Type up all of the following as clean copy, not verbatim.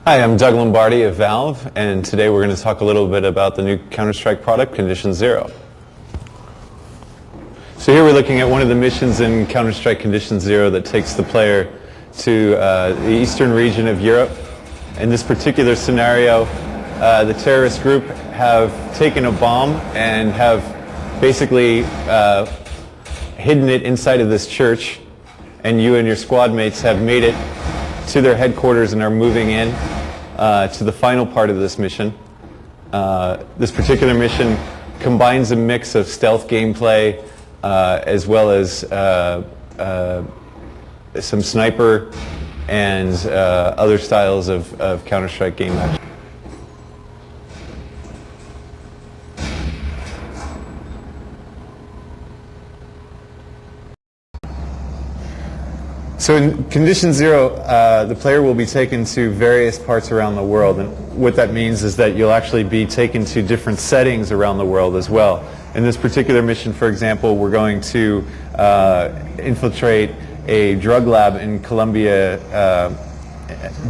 Hi, I'm Doug Lombardi of Valve, and today we're going to talk a little bit about the new Counter-Strike product, Condition Zero. So here we're looking at one of the missions in Counter-Strike Condition Zero that takes the player to the eastern region of Europe. In this particular scenario, the terrorist group have taken a bomb and have basically hidden it inside of this church, and you and your squad mates have made it to their headquarters and are moving in to the final part of this mission. This particular mission combines a mix of stealth gameplay as well as some sniper and other styles of Counter-Strike game action. So in Condition Zero, the player will be taken to various parts around the world, and what that means is that you'll actually be taken to different settings around the world as well. In this particular mission, for example, we're going to infiltrate a drug lab in Colombia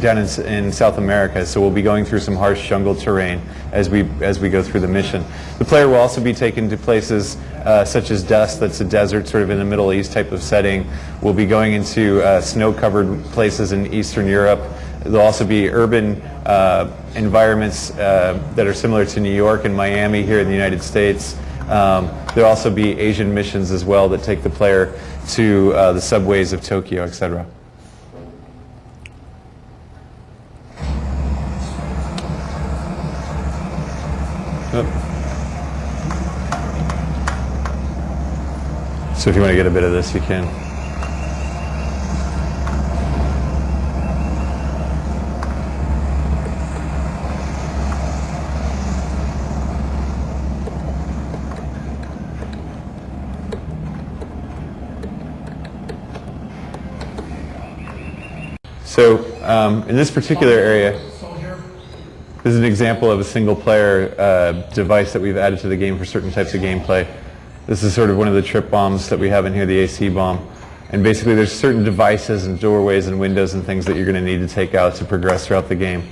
down in South America, so we'll be going through some harsh jungle terrain as we go through the mission. The player will also be taken to places such as Dust, that's a desert sort of in the Middle East type of setting. We'll be going into snow-covered places in Eastern Europe. There'll also be urban environments that are similar to New York and Miami here in the United States. There'll also be Asian missions as well that take the player to the subways of Tokyo, etc. So if you want to get a bit of this, you can. So in this particular area, this is an example of a single player device that we've added to the game for certain types of gameplay. This is sort of one of the trip bombs that we have in here, the AC bomb. And basically there's certain devices and doorways and windows and things that you're going to need to take out to progress throughout the game.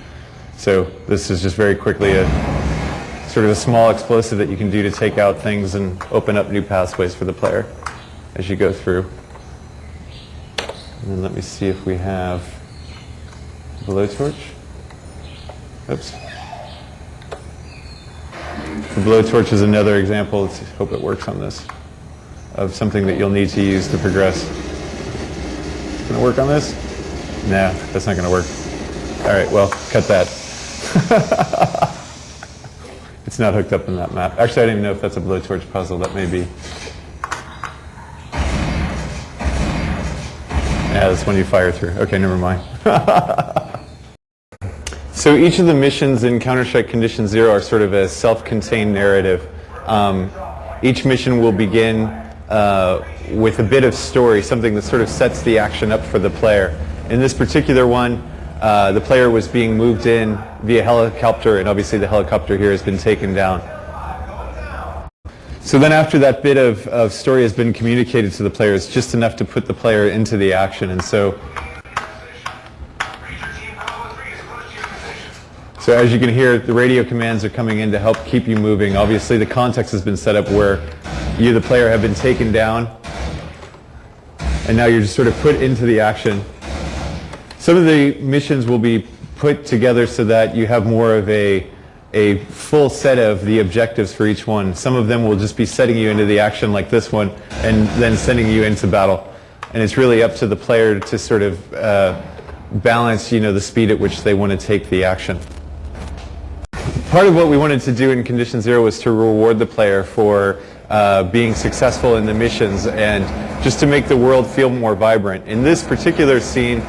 So this is just very quickly a sort of a small explosive that you can do to take out things and open up new pathways for the player as you go through. And then let me see if we have a blowtorch. Oops. The blowtorch is another example, let's hope it works on this, of something that you'll need to use to progress. Can it work on this? Nah, that's not going to work. Alright, well, cut that. It's not hooked up in that map. Actually, I don't even know if that's a blowtorch puzzle. That may be. Yeah, that's when you fire through. Okay, never mind. So each of the missions in Counter-Strike Condition Zero are sort of a self-contained narrative. Each mission will begin with a bit of story, something that sort of sets the action up for the player. In this particular one, the player was being moved in via helicopter, and obviously the helicopter here has been taken down. So then after that bit of story has been communicated to the player, it's just enough to put the player into the action. And so as you can hear, the radio commands are coming in to help keep you moving. Obviously the context has been set up where you, the player, have been taken down, and now you're just sort of put into the action. Some of the missions will be put together so that you have more of a full set of the objectives for each one. Some of them will just be setting you into the action like this one and then sending you into battle. And it's really up to the player to sort of balance, the speed at which they want to take the action. Part of what we wanted to do in Condition Zero was to reward the player for being successful in the missions and just to make the world feel more vibrant. In this particular scene,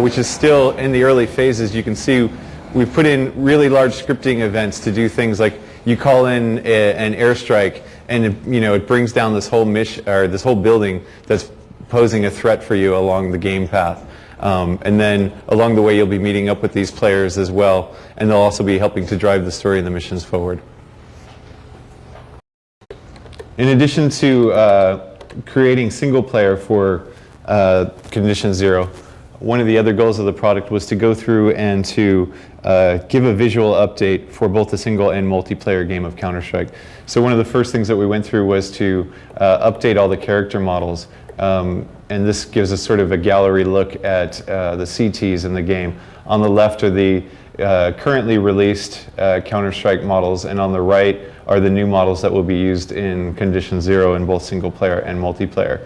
which is still in the early phases, you can see we've put in really large scripting events to do things like you call in an airstrike and it brings down this whole this whole building that's posing a threat for you along the game path. And then along the way you'll be meeting up with these players as well, and they'll also be helping to drive the story and the missions forward. In addition to creating single player for Condition Zero, one of the other goals of the product was to go through and to give a visual update for both the single and multiplayer game of Counter-Strike. So one of the first things that we went through was to update all the character models. And this gives us sort of a gallery look at the CTs in the game. On the left are the currently released Counter-Strike models, and on the right are the new models that will be used in Condition Zero in both single player and multiplayer.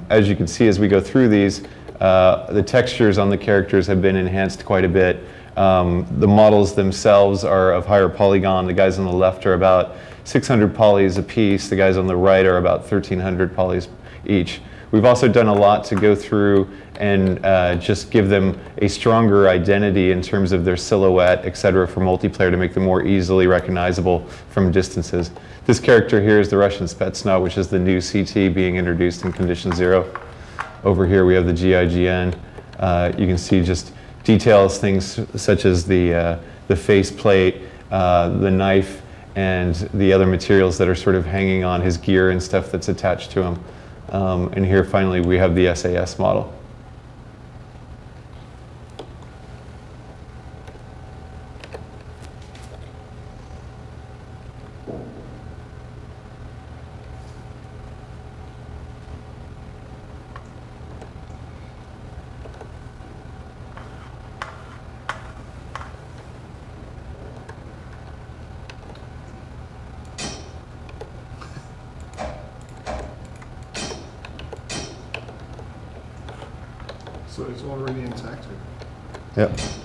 As you can see as we go through these, the textures on the characters have been enhanced quite a bit. The models themselves are of higher polygon. The guys on the left are about 600 polys a piece. The guys on the right are about 1,300 polys each. We've also done a lot to go through and just give them a stronger identity in terms of their silhouette, et cetera, for multiplayer to make them more easily recognizable from distances. This character here is the Russian Spetsnaz, which is the new CT being introduced in Condition Zero. Over here we have the GIGN. You can see just details, things such as the face plate, the knife, and the other materials that are sort of hanging on his gear and stuff that's attached to him. And here finally we have the SAS model. So it's already intact here. Yep.